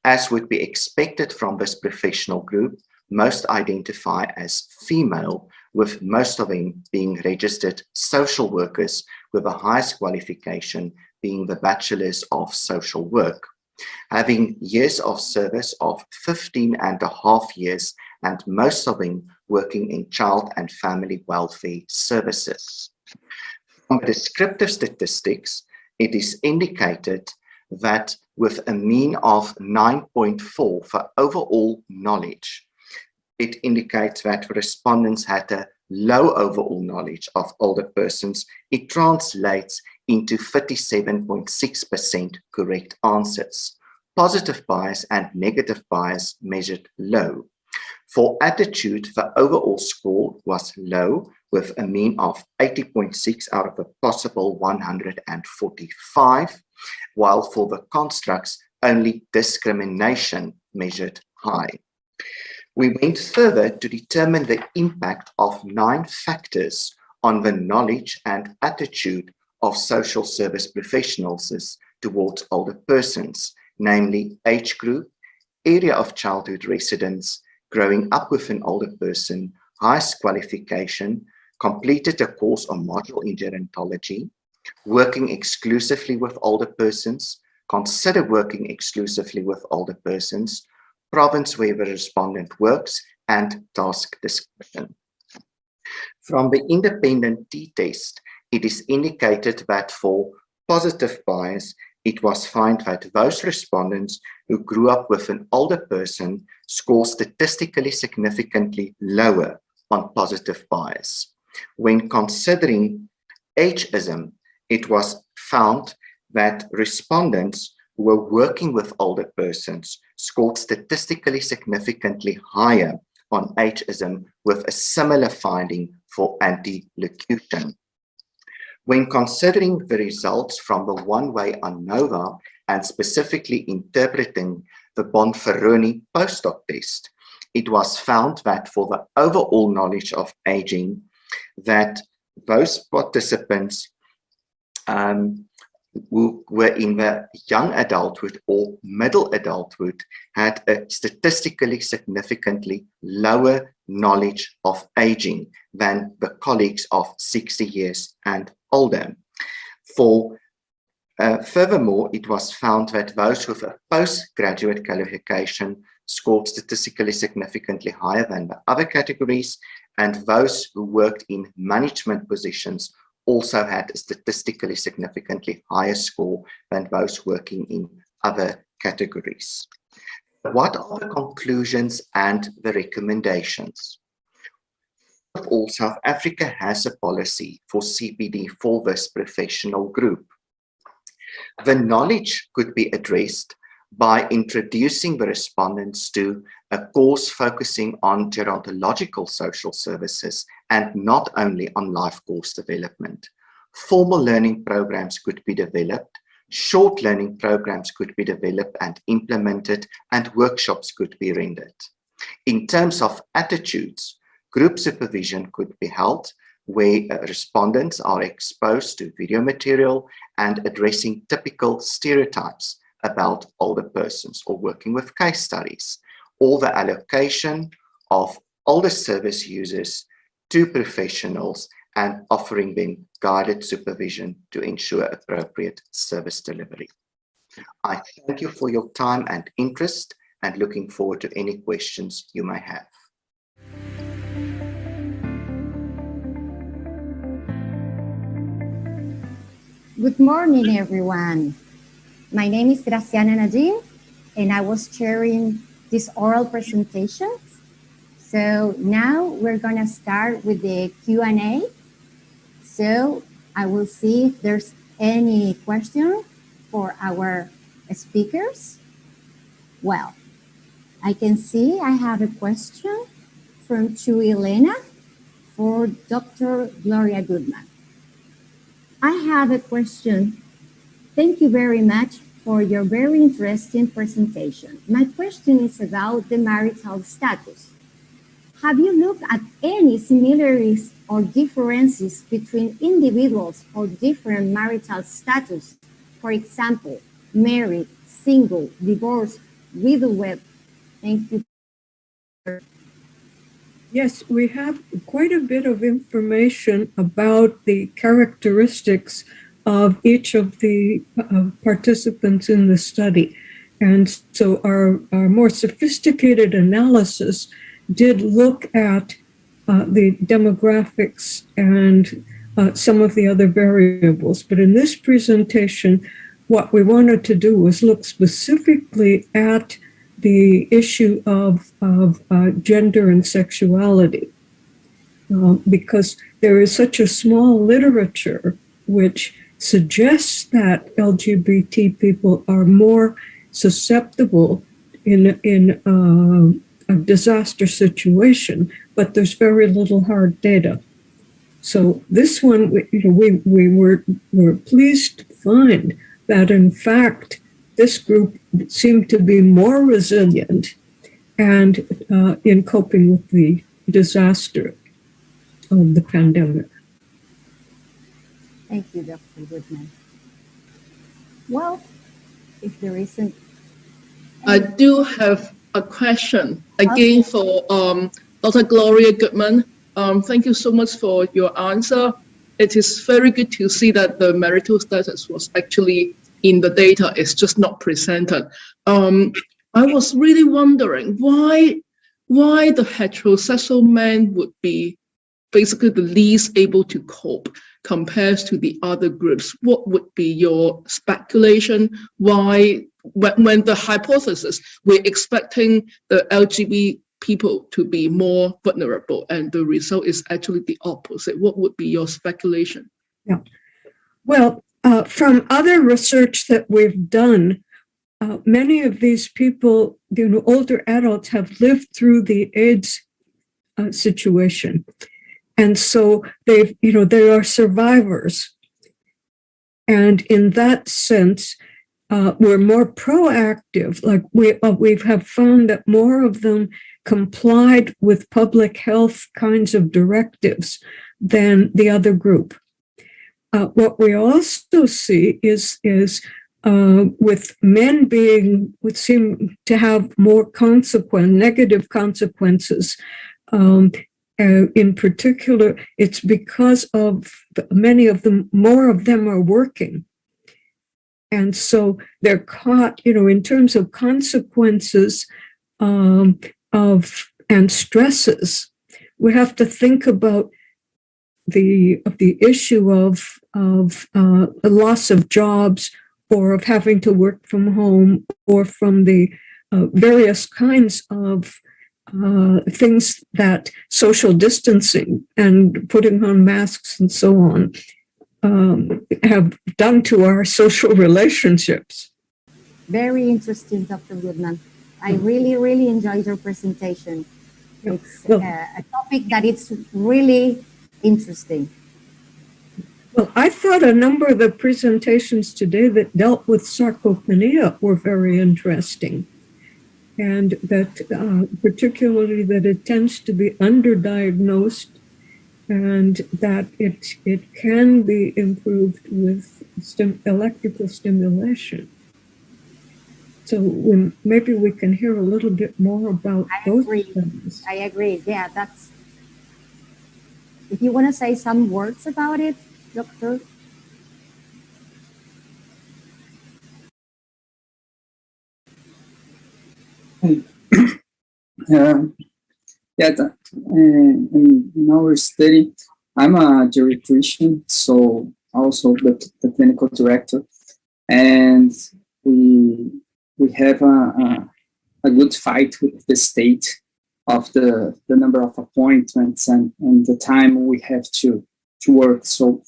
As would be expected from this professional group, most identify as female, with most of them being registered social workers, with the highest qualification being the Bachelor's of Social Work, having years of service of 15.5 years, and most of them working in child and family welfare services. From descriptive statistics, it is indicated that with a mean of 9.4 for overall knowledge, it indicates that respondents had a low overall knowledge of older persons. It translates into 37.6% correct answers. Positive bias and negative bias measured low. For attitude, the overall score was low, with a mean of 80.6 out of a possible 145, while for the constructs, only discrimination measured high. We went further to determine the impact of 9 factors on the knowledge and attitude of social service professionals towards older persons, namely age group, area of childhood residence, growing up with an older person, highest qualification, completed a course or module in gerontology, working exclusively with older persons, consider working exclusively with older persons, province where the respondent works, and task description. From the independent t-test, it is indicated that for positive bias, it was found that those respondents who grew up with an older person scored statistically significantly lower on positive bias. When considering ageism, it was found that respondents who were working with older persons scored statistically significantly higher on ageism, with a similar finding for anti-locution. When considering the results from the one-way ANOVA and specifically interpreting the Bonferroni postdoc test, it was found that for the overall knowledge of aging, that those participants who were in the young adulthood or middle adulthood had a statistically significantly lower knowledge of aging than the colleagues of 60 years and older. Furthermore, it was found that those with a postgraduate qualification scored statistically significantly higher than the other categories, and those who worked in management positions also had a statistically significantly higher score than those working in other categories. What are the conclusions and the recommendations? First of all, South Africa has a policy for CPD for this professional group. The knowledge could be addressed by introducing the respondents to a course focusing on gerontological social services and not only on life course development. formal learning programs could be developed, short learning programs could be developed and implemented, and workshops could be rendered. In terms of attitudes, group supervision could be held where respondents are exposed to video material and addressing typical stereotypes about older persons or working with case studies, or the allocation of older service users to professionals and offering them guided supervision to ensure appropriate service delivery. I thank you for your time and interest and looking forward to any questions you may have. Good morning, everyone. My name is Graciana, and I was chairing this oral presentation. So now we're going to start with the Q&A. So I will see if there's any question for our speakers. Well, I can see I have a question from CHUI Helena for Dr. Gloria GUTMAN. I have a question. Thank you very much for your very interesting presentation. My question is about the marital status. Have you looked at any similarities or differences between individuals of different marital status? For example, married, single, divorced, widowed. Thank you. Yes, we have quite a bit of information about the characteristics of each of the participants in the study. And so our more sophisticated analysis did look at the demographics and some of the other variables. But in this presentation, what we wanted to do was look specifically at the issue of gender and sexuality, because there is such a small literature which suggests that LGBT people are more susceptible in a disaster situation, but there's very little hard data. So this one, we were pleased to find that in fact this group seemed to be more resilient and in coping with the disaster of the pandemic. Thank you, Dr. GUTMAN. Well, if there isn't... I do have a question again for Dr. Gloria GUTMAN. Thank you so much for your answer. It is very good to see that the marital status was actually in the data, it's just not presented. I was really wondering why the heterosexual men would be basically the least able to cope compared to the other groups. What would be your speculation? Why, when the hypothesis, we're expecting the LGBT people to be more vulnerable and the result is actually the opposite. What would be your speculation? Yeah. Well, from other research that we've done, many of these people, older adults, have lived through the AIDS situation. And so they are survivors. And in that sense, we're more proactive. Like we have found that more of them complied with public health kinds of directives than the other group. What we also see is with men would seem to have more negative consequences. In particular, it's because of many of them, more of them are working. And so they're caught, in terms of consequences and stresses. We have to think about the issue of a loss of jobs, or of having to work from home, or from the various kinds of things that social distancing and putting on masks and so on have done to our social relationships. Very interesting, Dr. GUTMAN. I really, really enjoyed your presentation. It's a topic that it's really interesting. Well, I thought a number of the presentations today that dealt with sarcopenia were very interesting. And that particularly that it tends to be underdiagnosed and that it can be improved with electrical stimulation. So maybe we can hear a little bit more about those things. I agree. Yeah, that's. If you want to say some words about it, Doctor. In our study, I'm a geriatrician, so also the clinical director, and we have a good fight with the state of the number of appointments and the time we have to work. So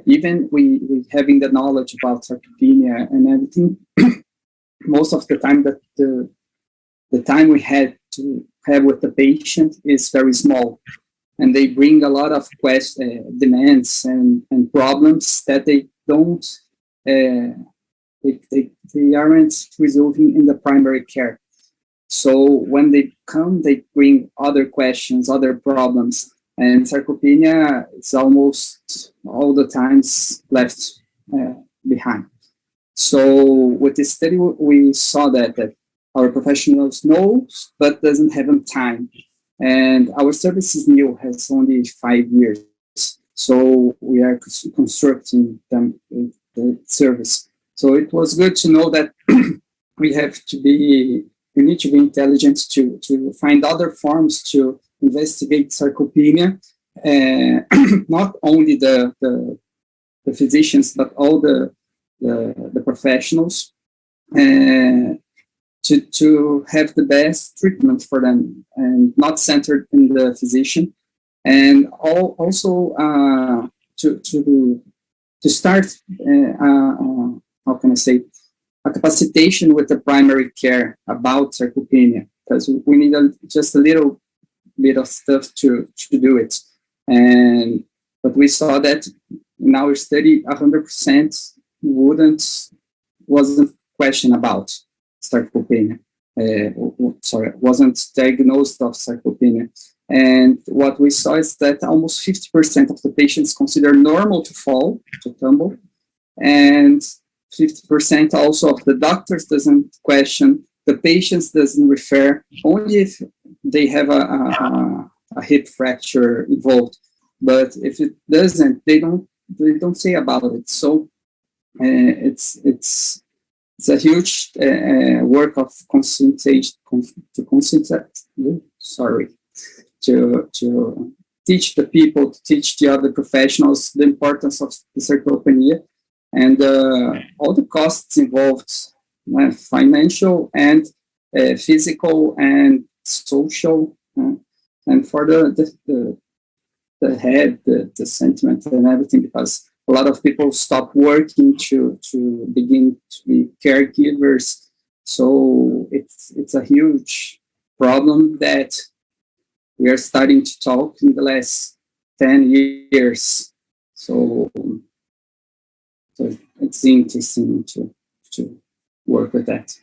even we having the knowledge about sarcopenia and everything, most of the time that the time we had to have with the patient is very small, and they bring a lot of demands and problems that they don't they aren't resolving in the primary care. So when they come, they bring other questions, other problems, and sarcopenia is almost all the times left behind. So with this study, we saw that our professionals know, but doesn't have time. And our service is new, has only 5 years. So we are constructing the service. So it was good to know that we need to be intelligent to find other forms to investigate sarcopenia. Not only the physicians, but all the professionals. To have the best treatment for them and not centered in the physician, and also to start how can I say, a capacitation with the primary care about sarcopenia, because we need just a little bit of stuff to do it. But we saw that in our study 100% wasn't question about sarcopenia. Wasn't diagnosed of sarcopenia. And what we saw is that almost 50% of the patients consider normal to fall, to tumble, and 50% also of the doctors doesn't question, the patients doesn't refer, only if they have a hip fracture involved. But if it doesn't, they don't say about it. So it's a huge work of to teach the people, to teach the other professionals the importance of the sarcopenia and all the costs involved, financial and physical and social, and for the head, the sentiment and everything, because a lot of people stop working to begin to be caregivers. So it's a huge problem that we are starting to talk in the last 10 years. So it's interesting to work with that.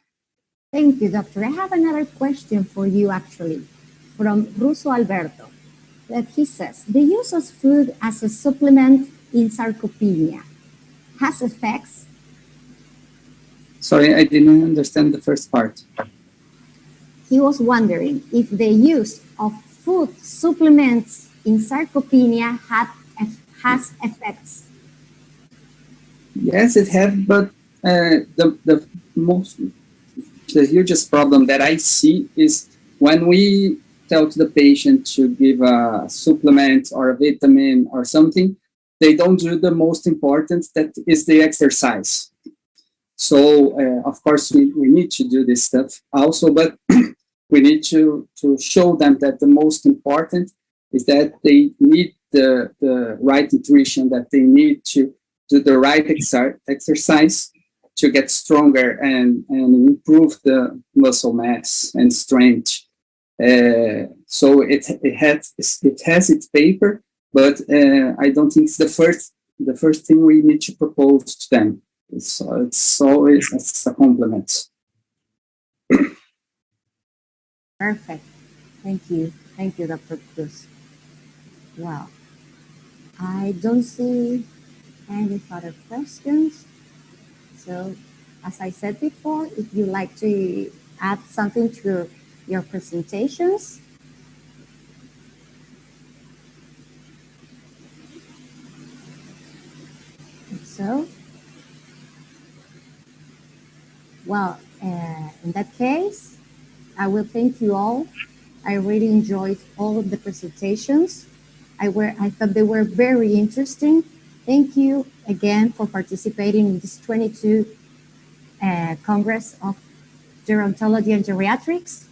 Thank you, Doctor. I have another question for you, actually, from Russo Alberto, that he says, the use of food as a supplement in sarcopenia has effects? Sorry, I didn't understand the first part. He was wondering if the use of food supplements in sarcopenia has effects. Yes, it has, but the hugest problem that I see is when we tell to the patient to give a supplement or a vitamin or something, they don't do the most important, that is the exercise. So of course we need to do this stuff also, but we need to show them that the most important is that they need the right nutrition, that they need to do the right exercise to get stronger and improve the muscle mass and strength. So it has its paper, but I don't think it's the first the first thing we need to propose to them. It's always a compliment. Perfect. Thank you. Thank you, Dr. Cruz. Well, I don't see any further questions. So, as I said before, if you like to add something to your presentations. So, well, in that case, I will thank you all. I really enjoyed all of the presentations. I thought they were very interesting. Thank you again for participating in this 22 Congress of Gerontology and Geriatrics.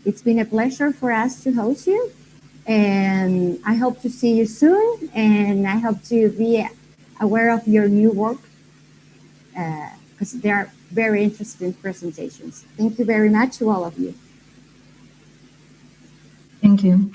It's been a pleasure for us to host you, and I hope to see you soon, and I hope to be aware of your new work because they are very interesting presentations. Thank you very much to all of you. Thank you.